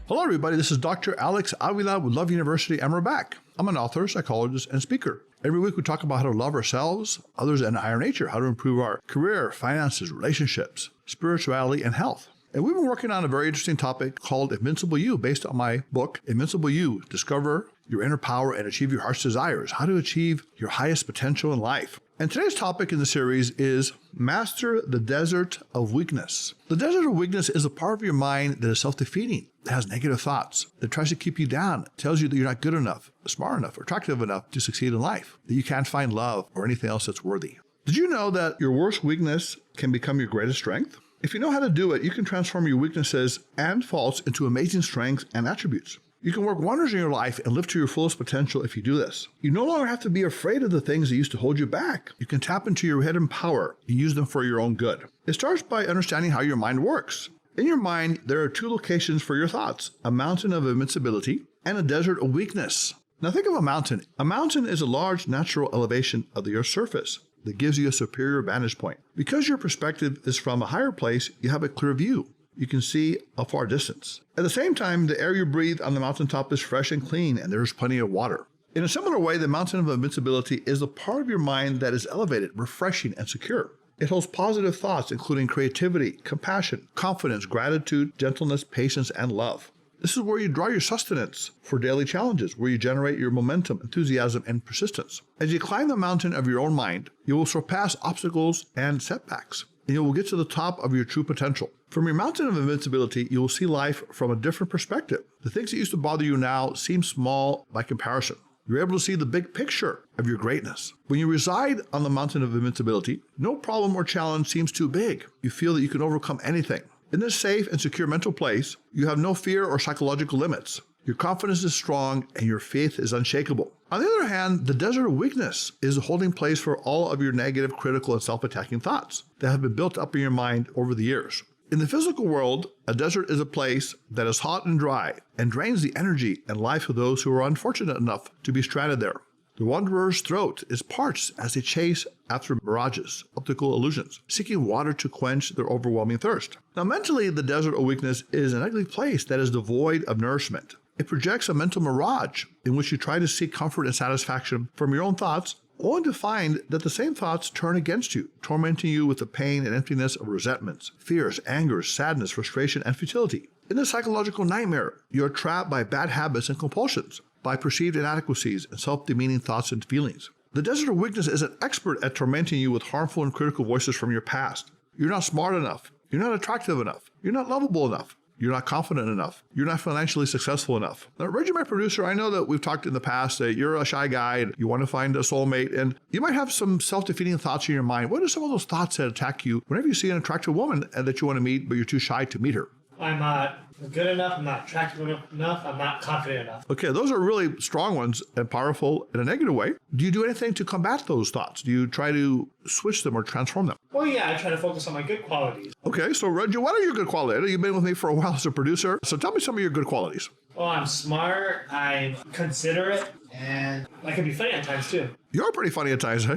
Hello, everybody. This is Dr. Alex Avila with Love University, and we're back. I'm an author, psychologist, and speaker. Every week, we talk about how to love ourselves, others, and our nature, how to improve our career, finances, relationships, spirituality, and health. And we've been working on a very interesting topic called Invincible You, based on my book, Invincible You, Discover Your Inner Power and Achieve Your Heart's Desires, how to achieve your highest potential in life. And today's topic in the series is Master the Desert of Weakness. The desert of weakness is a part of your mind that is self-defeating, that has negative thoughts, that tries to keep you down, tells you that you're not good enough, smart enough, or attractive enough to succeed in life, that you can't find love or anything else that's worthy. Did you know that your worst weakness can become your greatest strength? If you know how to do it, you can transform your weaknesses and faults into amazing strengths and attributes. You can work wonders in your life and live to your fullest potential if you do this. You no longer have to be afraid of the things that used to hold you back. You can tap into your hidden power and use them for your own good. It starts by understanding how your mind works. In your mind, there are two locations for your thoughts, a mountain of invincibility and a desert of weakness. Now think of a mountain. A mountain is a large natural elevation of the Earth's surface that gives you a superior vantage point. Because your perspective is from a higher place, you have a clear view. You can see a far distance. At the same time, the air you breathe on the mountaintop is fresh and clean, and there's plenty of water. In a similar way, the mountain of invincibility is a part of your mind that is elevated, refreshing, and secure. It holds positive thoughts, including creativity, compassion, confidence, gratitude, gentleness, patience, and love. This is where you draw your sustenance for daily challenges, where you generate your momentum, enthusiasm, and persistence. As you climb the mountain of your own mind, you will surpass obstacles and setbacks, and you will get to the top of your true potential. From your mountain of invincibility, you will see life from a different perspective. The things that used to bother you now seem small by comparison. You're able to see the big picture of your greatness. When you reside on the mountain of invincibility, no problem or challenge seems too big. You feel that you can overcome anything. In this safe and secure mental place, you have no fear or psychological limits. Your confidence is strong and your faith is unshakable. On the other hand, the desert of weakness is a holding place for all of your negative, critical, and self-attacking thoughts that have been built up in your mind over the years. In the physical world, a desert is a place that is hot and dry and drains the energy and life of those who are unfortunate enough to be stranded there. The wanderer's throat is parched as they chase after mirages, optical illusions, seeking water to quench their overwhelming thirst. Now, mentally, the desert of weakness is an ugly place that is devoid of nourishment. It projects a mental mirage in which you try to seek comfort and satisfaction from your own thoughts, only to find that the same thoughts turn against you, tormenting you with the pain and emptiness of resentments, fears, anger, sadness, frustration, and futility. In this psychological nightmare, you are trapped by bad habits and compulsions, by perceived inadequacies and self-demeaning thoughts and feelings. The desert of weakness is an expert at tormenting you with harmful and critical voices from your past. You're not smart enough. You're not attractive enough. You're not lovable enough. You're not confident enough. You're not financially successful enough. Now, Reggie, my producer, I know that we've talked in the past that you're a shy guy and you want to find a soulmate, and you might have some self-defeating thoughts in your mind. What are some of those thoughts that attack you whenever you see an attractive woman that you want to meet, but you're too shy to meet her? I'm not good enough, I'm not attractive enough, I'm not confident enough. Okay, those are really strong ones and powerful in a negative way. Do you do anything to combat those thoughts? Do you try to switch them or transform them? Well, yeah, I try to focus on my good qualities. Okay, so Reggie, what are your good qualities? I know you've been with me for a while as a producer, so tell me some of your good qualities. Well, I'm smart, I'm considerate, and I can be funny at times too. You're pretty funny at times.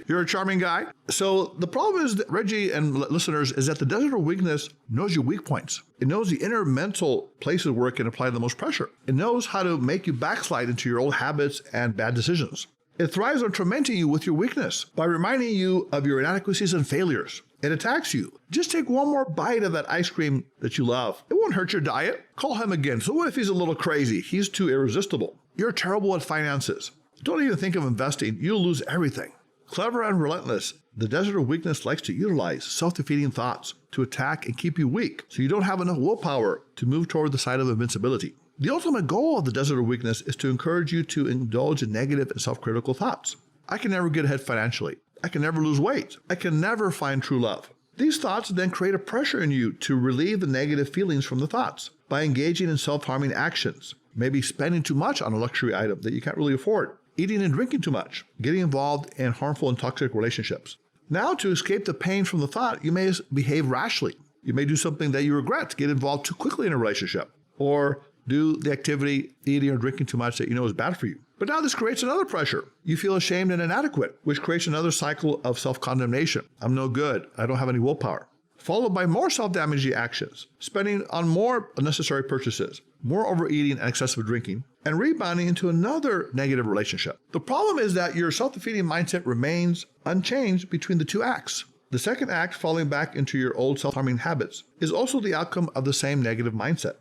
You're a charming guy. So the problem is that Reggie and listeners is that the desert of weakness knows your weak points. It knows the inner mental places where it can apply the most pressure. It knows how to make you backslide into your old habits and bad decisions. It thrives on tormenting you with your weakness by reminding you of your inadequacies and failures. It attacks you. Just take one more bite of that ice cream that you love. It won't hurt your diet. Call him again. So what if he's a little crazy? He's too irresistible. You're terrible at finances. Don't even think of investing. You'll lose everything. Clever and relentless, the desert of weakness likes to utilize self-defeating thoughts to attack and keep you weak so you don't have enough willpower to move toward the side of invincibility. The ultimate goal of the desert of weakness is to encourage you to indulge in negative and self-critical thoughts. I can never get ahead financially. I can never lose weight. I can never find true love. These thoughts then create a pressure in you to relieve the negative feelings from the thoughts by engaging in self-harming actions, maybe spending too much on a luxury item that you can't really afford, eating and drinking too much, getting involved in harmful and toxic relationships. Now, to escape the pain from the thought, you may behave rashly. You may do something that you regret, get involved too quickly in a relationship, or do the activity, eating or drinking too much that you know is bad for you. But now this creates another pressure. You feel ashamed and inadequate, which creates another cycle of self-condemnation. I'm no good. I don't have any willpower. followed by more self-damaging actions, spending on more unnecessary purchases, more overeating and excessive drinking, and rebounding into another negative relationship. The problem is that your self-defeating mindset remains unchanged between the two acts. The second act, falling back into your old self-harming habits, is also the outcome of the same negative mindset.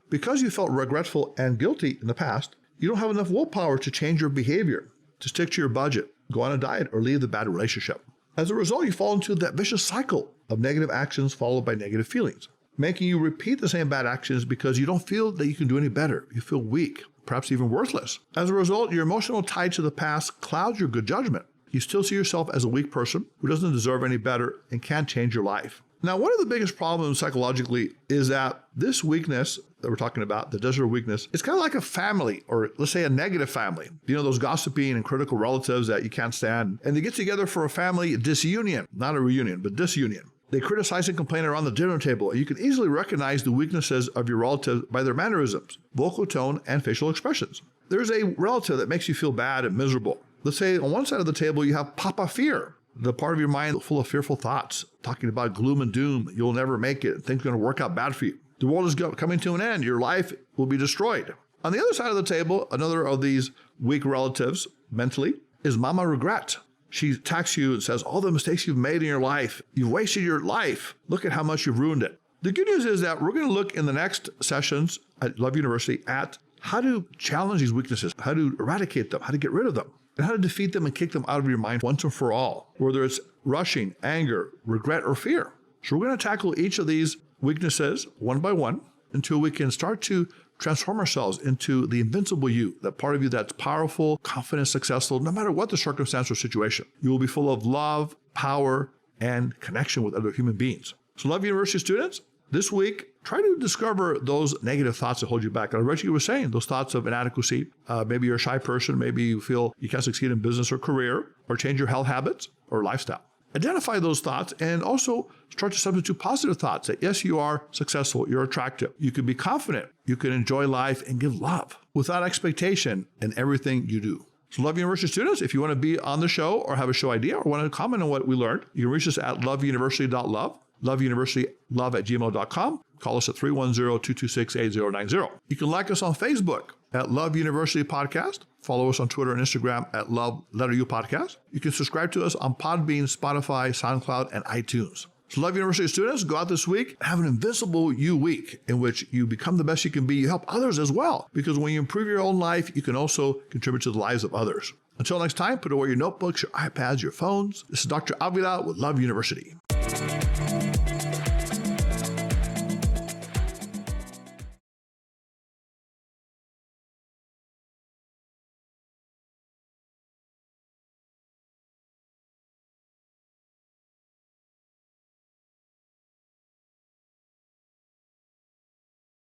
Because you felt regretful and guilty in the past, you don't have enough willpower to change your behavior, to stick to your budget, go on a diet, or leave the bad relationship. As a result, you fall into that vicious cycle of negative actions followed by negative feelings, making you repeat the same bad actions because you don't feel that you can do any better. You feel weak, perhaps even worthless. As a result, your emotional tie to the past clouds your good judgment. You still see yourself as a weak person who doesn't deserve any better and can't change your life. Now, one of the biggest problems psychologically is that this weakness that we're talking about, the desert weakness, it's kind of like a family, or let's say a negative family. You know, those gossiping and critical relatives that you can't stand. And they get together for a family disunion, not a reunion, but disunion. They criticize and complain around the dinner table. You can easily recognize the weaknesses of your relatives by their mannerisms, vocal tone, and facial expressions. There's a relative that makes you feel bad and miserable. Let's say on one side of the table, you have Papa Fear, the part of your mind full of fearful thoughts, talking about gloom and doom. You'll never make it. Things are going to work out bad for you. The world is coming to an end. Your life will be destroyed. On the other side of the table, another of these weak relatives mentally is Mama Regret. She attacks you and says, all the mistakes you've made in your life, you've wasted your life. Look at how much you've ruined it. The good news is that we're going to look in the next sessions at Love University at how to challenge these weaknesses, how to eradicate them, how to get rid of them, and how to defeat them and kick them out of your mind once and for all, whether it's rushing, anger, regret, or fear. So we're going to tackle each of these weaknesses one by one until we can start to transform ourselves into the invincible you, that part of you that's powerful, confident, successful, no matter what the circumstance or situation. You will be full of love, power, and connection with other human beings. So Love University students, this week, try to discover those negative thoughts that hold you back. And Reggie was saying, those thoughts of inadequacy, maybe you're a shy person, maybe you feel you can't succeed in business or career, or change your health habits or lifestyle. Identify those thoughts and also start to substitute positive thoughts that yes, you are successful, you're attractive, you can be confident, you can enjoy life and give love without expectation in everything you do. So Love University students, if you want to be on the show or have a show idea or want to comment on what we learned, you can reach us at loveuniversity.love, loveuniversitylove@gmail.com. Call us at 310-226-8090. You can like us on Facebook at Love University Podcast. Follow us on Twitter and Instagram at Love Letter U Podcast. You can subscribe to us on Podbean, Spotify, SoundCloud, and iTunes. So Love University students, go out this week, have an invincible you week in which you become the best you can be. You help others as well, because when you improve your own life, you can also contribute to the lives of others. Until next time, put away your notebooks, your iPads, your phones. This is Dr. Avila with Love University.